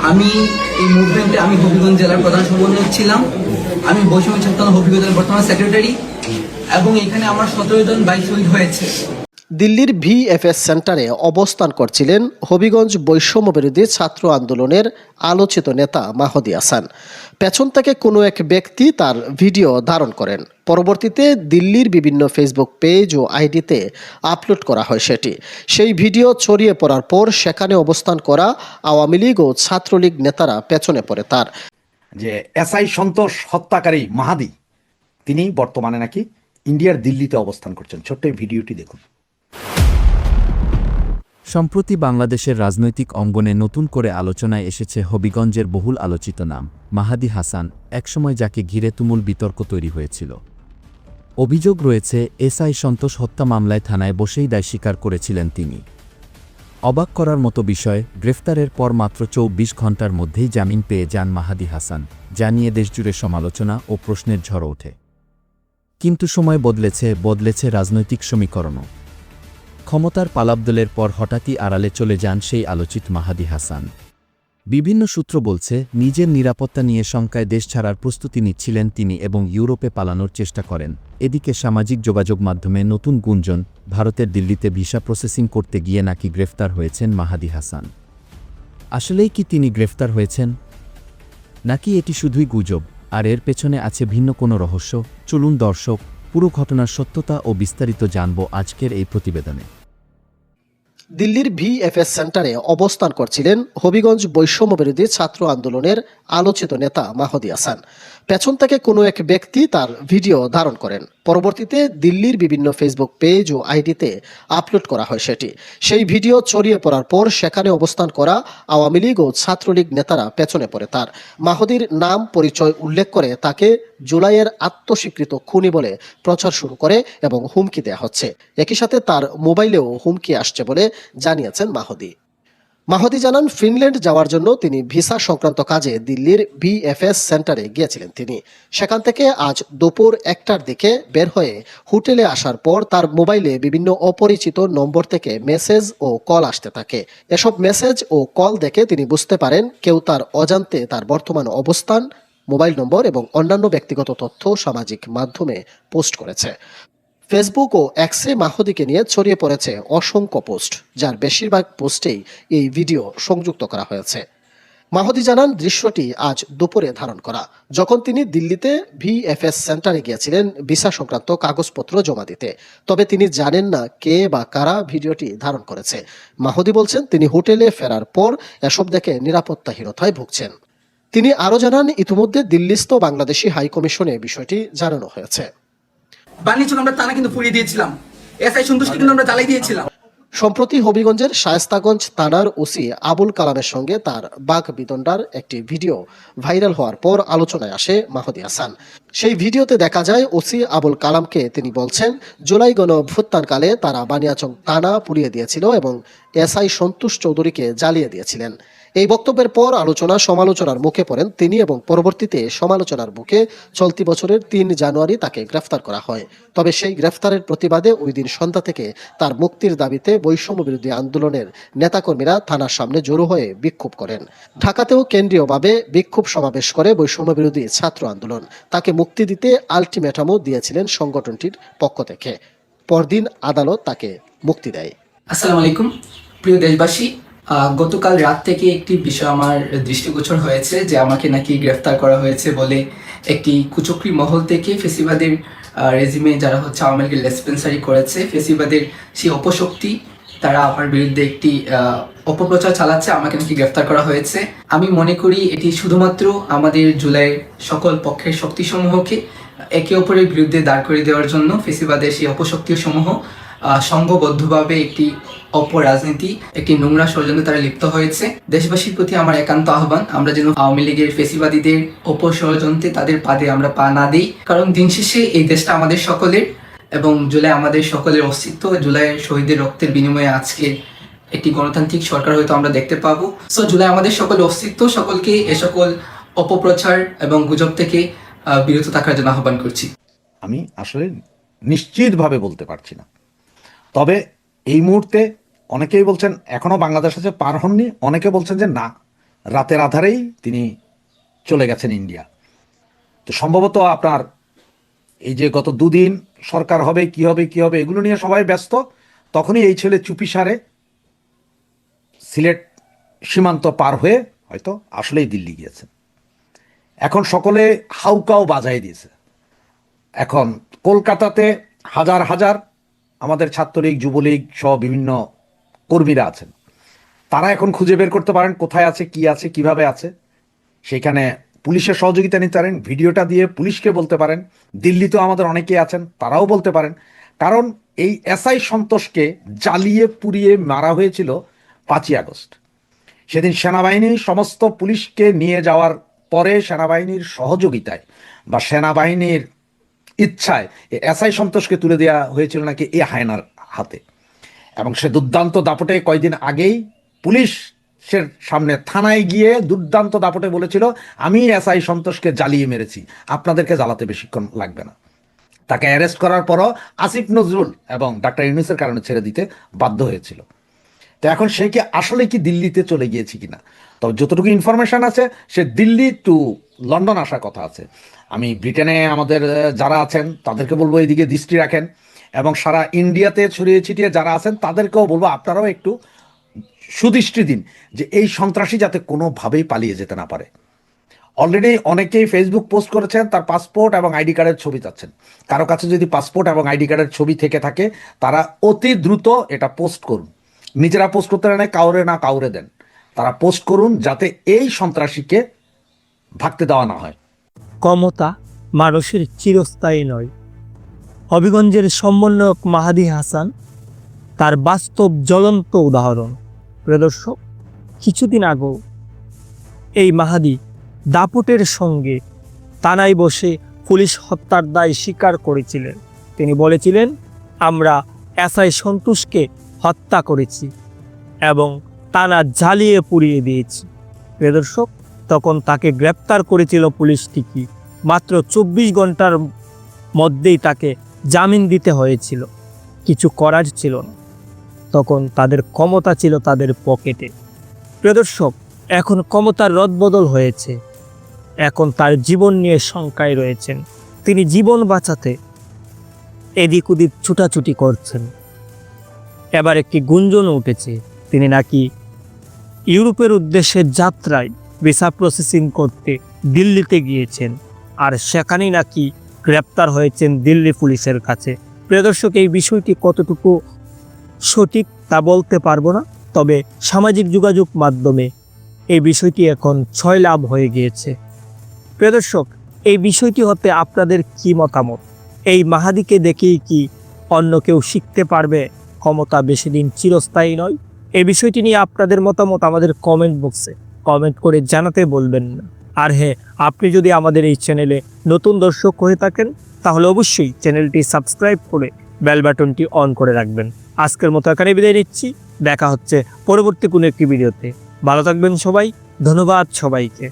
আমি এই মুভমেন্টে আমি হবিগঞ্জ জেলার প্রধান সমন্বয়ক ছিলাম। আমি বৈষম্য ছাত্র হবিগঞ্জ জেলার বর্তমান সেক্রেটারি এবং এখানে আমার 17 জন ভাই শহীদ হয়েছে। দিল্লির ভিএফএস সেন্টারে অবস্থান করছিলেন হবিগঞ্জ বৈষম্য বিরোধী ছাত্র আন্দোলনের আলোচিত নেতা মাহদী হাসান। পেছন থেকে কোনো এক ব্যক্তি তার ভিডিও ধারণ করেন। পরবর্তীতে দিল্লির বিভিন্ন ফেসবুক পেজ ও আইডিতে আপলোড করা হয় সেটি। সেই ভিডিও ছড়িয়ে পড়ার পর সেখানে অবস্থান করা আওয়ামী লীগ ও ছাত্রলীগ নেতারা পেছনে পড়ে তার। যে এসআই সন্তোষ হত্যাকারী মাহাদি তিনি বর্তমানে নাকি ইন্ডিয়ার দিল্লিতে অবস্থান করছেন। ছোট্ট এই ভিডিওটি দেখুন। সম্প্রতি বাংলাদেশের রাজনৈতিক অঙ্গনে নতুন করে আলোচনায় এসেছে হবিগঞ্জের বহুল আলোচিত নাম মাহাদী হাসান, একসময় যাকে ঘিরে তুমুল বিতর্ক তৈরি হয়েছিল। অভিযোগ রয়েছে এসআই সন্তোষ হত্যা মামলায় থানায় বসেই দায় স্বীকার করেছিলেন তিনি। অবাক করার মতো বিষয়, গ্রেফতারের পর মাত্র 24 ঘণ্টার মধ্যেই জামিন পেয়ে যান মাহাদী হাসান, যা নিয়ে দেশজুড়ে সমালোচনা ও প্রশ্নের ঝড় ওঠে। কিন্তু সময় বদলেছে রাজনৈতিক সমীকরণও। ক্ষমতার পালাবদলের পর হঠাৎই আড়ালে চলে যান সেই আলোচিত মাহাদী হাসান। বিভিন্ন সূত্র বলছে, নিজের নিরাপত্তা নিয়ে শঙ্কায় দেশ ছাড়ার প্রস্তুতি নিচ্ছিলেন তিনি এবং ইউরোপে পালানোর চেষ্টা করেন। এদিকে সামাজিক যোগাযোগ মাধ্যমে নতুন গুঞ্জন, ভারতের দিল্লিতে ভিসা প্রসেসিং করতে গিয়ে নাকি গ্রেফতার হয়েছেন মাহাদী হাসান। আসলেই কি তিনি গ্রেফতার হয়েছেন, নাকি এটি শুধুই গুজব আর এর পেছনে আছে ভিন্ন কোনো রহস্য? চলুন দর্শক, পুরো ঘটনার সত্যতা ও বিস্তারিত জানব আজকের এই প্রতিবেদনে। দিল্লির ভিএফএস সেন্টারে অবস্থান করছিলেন হবিগঞ্জ বৈষম্য বিরোধী ছাত্র আন্দোলনের আলোচিত নেতা মাহদী হাসান। পেছন থেকে কোনো এক ব্যক্তি তার ভিডিও ধারণ করেন। পরবর্তীতে দিল্লির বিভিন্ন ফেসবুক পেজ ও আইডিতে আপলোড করা হয় সেটি। সেই ভিডিও ছড়িয়ে পড়ার পর সেখানে অবস্থান করা আওয়ামী লীগ ও ছাত্রলীগ নেতারা পেছনে পড়ে তার। মাহদীর নাম পরিচয় উল্লেখ করে তাকে জুলাইয়ের আত্মস্বীকৃত খুনি বলে প্রচার শুরু করে এবং হুমকি দেওয়া হচ্ছে। একই সাথে তার মোবাইলেও হুমকি আসছে বলে জানিয়েছেন মাহদী জানান, ফিনল্যান্ড যাওয়ার জন্য তিনি ভিসা সংক্রান্ত কাজে দিল্লির ভিএফএস সেন্টারে গিয়েছিলেন। তিনি সেখান থেকে আজ দুপুর 1টার দিকে বের হয়ে হোটেলে আসার পর তার মোবাইলে বিভিন্ন অপরিচিত নম্বর থেকে মেসেজ ও কল আসতে থাকে। এসব মেসেজ ও কল দেখে তিনি বুঝতে পারেন কেউ তার অজান্তে তার বর্তমান অবস্থান, মোবাইল নম্বর এবং অন্যান্য ব্যক্তিগত তথ্য সামাজিক মাধ্যমে পোস্ট করেছে। ফেসবুক ও এক্সে মাহদীকে নিয়ে ছড়িয়ে পড়েছে অসংখ্য পোস্ট, যার বেশিরভাগ পোস্টেই এই ভিডিও সংযুক্ত করা হয়েছে। মাহদী জানান, দৃশ্যটি আজ দুপুরে ধারণ করা, যখন তিনি দিল্লিতে ভিএফএস সেন্টারে গিয়েছিলেন ভিসা সংক্রান্ত কাগজপত্র জমা দিতে। তবে তিনি জানেন না কে বা কারা ভিডিওটি ধারণ করেছে। মাহদী বলছেন, তিনি হোটেলে ফেরার পর এসব দেখে নিরাপত্তাহীনতায় ভুগছেন। তিনি আরও জানান, ইতিমধ্যে দিল্লিস্থ বাংলাদেশি হাইকমিশনে বিষয়টি জানানো হয়েছে। বাণিজ্য আমরা টানা কিন্তু পুড়িয়ে দিয়েছিলাম, এসআই সন্তুষ্টি কিন্তু আমরা জ্বালাই দিয়েছিলাম। সম্প্রতি হবিগঞ্জের শায়েস্তাগঞ্জ থানার ওসি আবুল কালামের সঙ্গে তার বাক বিতণ্ডার একটি ভিডিও ভাইরাল হওয়ার পর আলোচনায় আসে মাহদী হাসান। সেই ভিডিওতে দেখা যায় ওসি আবুল কালামকে তিনি বলছেন, জুলাই গণ অভ্যুত্থানকালে তারা বানিয়াচং থানা পুড়িয়ে দিয়েছিল এবং এসআই সন্তোষ চৌধুরীকে জ্বালিয়ে দিয়েছিলেন। এই বক্তব্যের পর সমালোচনার মুখে পড়েন তিনি এবং পরবর্তীতে সমালোচনার মুখে চলতি বছরের 3 জানুয়ারি তাকে গ্রেফতার করা হয়। তবে সেই গ্রেফতারের প্রতিবাদে ওই দিন সন্ধ্যা থেকে তার মুক্তির দাবিতে বৈষম্য বিরোধী আন্দোলনের নেতাকর্মীরা থানার সামনে জড়ো হয়ে বিক্ষোভ করেন। ঢাকাতেও কেন্দ্রীয়ভাবে বিক্ষোভ সমাবেশ করে বৈষম্য বিরোধী ছাত্র আন্দোলন। তাকে মুক্তি দিতে আলটিমেটামও দিয়েছিলেন সংগঠনটির পক্ষ থেকে। পরদিন আদালত তাকে মুক্তি দেয়। আসসালামু আলাইকুম প্রিয় দেশবাসী, গতকাল রাত থেকে একটি বিষয় আমার দৃষ্টিগোচর হয়েছে যে আমাকে নাকি গ্রেফতার করা হয়েছে বলে একটি কুচক্রী মহল থেকে ফেসিবাদের রেজিমে যারা হচ্ছে আওয়ামী লীগের লেসপেন্সারি করেছে, ফেসিবাদের সেই অপশক্তি তারা আমার বিরুদ্ধে একটি অপপ্রচার চালাচ্ছে, আমাকে নাকি গ্রেফতার করা হয়েছে। আমি মনে করি এটি শুধুমাত্র আমাদের জুলাইয়ের সকল পক্ষের শক্তিসমূহকে একে অপরের বিরুদ্ধে দাঁড় করে দেওয়ার জন্য ফেসিবাদের সেই অপশক্তিসমূহ সংঘবদ্ধভাবে একটি অপরাজনীতি, একটি নোংরা ষড়যন্ত্রে তারা লিপ্ত হয়েছে। দেশবাসীর প্রতি আমার একান্ত আহ্বান, আমরা যেন আওয়ামী লীগের ফেসিবাদীদের অপষড়যন্ত্রে তাদের পাদে আমরা পা না দিই। কারণ দিন শেষে এই দেশটা আমাদের সকলের এবং জুলাই আমাদের সকলের অস্তিত্ব। জুলাইয়ের শহীদের রক্তের বিনিময়ে আজকে একটি গণতান্ত্রিক সরকার হয়তো আমরা দেখতে পাবো। সো জুলাই আমাদের সকলের অস্তিত্ব, সকলকে এ সকল অপপ্রচার এবং গুজব থেকে বিরত থাকার জন্য আহ্বান করছি। আমি আসলে নিশ্চিতভাবে বলতে পারছি না, তবে এই মুহূর্তে অনেকেই বলছেন এখনো বাংলাদেশ আছে পার হননি, অনেকে বলছেন যে না রাতের আধারেই তিনি চলে গেছেন ইন্ডিয়া। তো সম্ভবত আপনার এই যে গত দুদিন সরকার হবে কি হবে কি হবে এগুলো নিয়ে সবাই ব্যস্ত, তখনই এই ছেলে চুপিসারে সিলেট সীমান্ত পার হয়ে হয়তো আসলেই দিল্লি গিয়েছেন। এখন সকলে হাউকাও বাজাই দিয়েছে। এখন কলকাতাতে হাজার হাজার আমাদের ছাত্রলীগ যুবলীগ সহ বিভিন্ন কর্মীরা আছেন, তারা এখন খুঁজে বের করতে পারেন কোথায় আছে কি আছে কিভাবে আছে। সেখানে পুলিশের সহযোগিতা নিতে পারেন, ভিডিওটা দিয়ে পুলিশকে বলতে পারেন। দিল্লিতেও আমাদের অনেকেই আছেন, তারাও বলতে পারেন। কারণ এই এসআই সন্তোষকে জ্বালিয়ে পুড়িয়ে মারা হয়েছিল 5ই আগস্ট। সেদিন সেনাবাহিনী সমস্ত পুলিশকে নিয়ে যাওয়ার পরে সেনাবাহিনীর সহযোগিতায় বা সেনাবাহিনীর ইচ্ছায় এসআই সন্তোষকে তুলে দেওয়া হয়েছিল নাকি এই হায়নার হাতে। এবং সে দুর্দান্ত দাপটে কয়েকদিন আগেই পুলিশের সামনে থানায় গিয়ে দুর্দান্ত দাপটে বলেছিল, আমি এসআই সন্তোষকে জ্বালিয়ে মেরেছি, আপনাদেরকে জ্বালাতে বেশিক্ষণ লাগবে না। তাকে অ্যারেস্ট করার পরও আসিফ নজরুল এবং ডাক্তার ইউনূসের কারণে ছেড়ে দিতে বাধ্য হয়েছিল। তো এখন সে কি আসলে কি দিল্লিতে চলে গিয়েছে কিনা, তবে যতটুকু ইনফরমেশন আছে সে দিল্লি টু লন্ডন আসার কথা আছে। আমি ব্রিটেনে আমাদের যারা আছেন তাদেরকে বলবো এইদিকে দৃষ্টি রাখেন, এবং সারা ইন্ডিয়াতে ছড়িয়ে ছিটিয়ে যারা আছেন তাদেরকেও বলবো আপনারাও একটু সুদৃষ্টি দিন যে এই সন্ত্রাসী যাতে কোনোভাবেই পালিয়ে যেতে না পারে। অলরেডি অনেকেই ফেসবুক পোস্ট করেছেন তার পাসপোর্ট এবং আইডি কার্ডের ছবি চাচ্ছেন। কারো কাছে যদি পাসপোর্ট এবং আইডি কার্ডের ছবি থেকে থাকে তারা অতি দ্রুত এটা পোস্ট করুন। নিজেরা পোস্ট করতে না কাউরে দেন, তারা পোস্ট করুন যাতে এই সন্ত্রাসীকে ভাগতে দেওয়া না হয়। ক্ষমতা মানুষের চিরস্থায়ী নয়। হবিগঞ্জের সমন্বয়ক মাহাদি হাসান তার বাস্তব জ্বলন্ত উদাহরণ। প্রিয় দর্শক, কিছুদিন আগেও এই মাহাদি দাপটের সঙ্গে থানায় বসে পুলিশ হত্যার দায় স্বীকার করেছিলেন। তিনি বলেছিলেন, আমরা এসআই সন্তোষকে হত্যা করেছি এবং থানা জ্বালিয়ে পুড়িয়ে দিয়েছি। প্রিয় দর্শক, তখন তাকে গ্রেপ্তার করেছিল পুলিশ ঠিকই, মাত্র 24 ঘন্টার মধ্যেই তাকে জামিন দিতে হয়েছিল। কিছু করার ছিল না, তখন তাদের ক্ষমতা ছিল তাদের পকেটে। প্রিয় দর্শক, এখন ক্ষমতার রদবদল হয়েছে, এখন তার জীবন নিয়ে শঙ্কায় রয়েছেন। তিনি জীবন বাঁচাতে এদিক ওদিক ছুটাছুটি করছেন। এবার একটি গুঞ্জন উঠেছে তিনি নাকি ইউরোপের উদ্দেশ্যে যাত্রায় ভিসা প্রসেসিং করতে দিল্লিতে গিয়েছেন, আর সেখানেই নাকি গ্রেপ্তার হয়েছেন দিল্লি পুলিশের কাছে। প্রিয় দর্শক, এই বিষয়টি কতটুকু সঠিক তা বলতে পারবো না, তবে সামাজিক যোগাযোগ মাধ্যমে এই বিষয়টি এখন ছয়লাভ হয়ে গিয়েছে। প্রিয় দর্শক, এই বিষয়টি হতে আপনাদের কি মতামত? এই মাহাদিকে দেখেই কি অন্য কেউ শিখতে পারবে ক্ষমতা বেশি দিন চিরস্থায়ী নয়? এই বিষয়টি নিয়ে আপনাদের মতামত আমাদের কমেন্ট বক্সে কমেন্ট করে জানাতে বলবেন না। আর হ্যাঁ, আপনি যদি আমাদের এই চ্যানেলে নতুন দর্শক হয়ে থাকেন তাহলে অবশ্যই চ্যানেলটি সাবস্ক্রাইব করে বেল বাটনটি অন করে রাখবেন। আজকের মতো এখানে বিদায় নিচ্ছি, দেখা হচ্ছে পরবর্তী কোনো একটি ভিডিওতে। ভালো থাকবেন সবাই, ধন্যবাদ সবাইকে।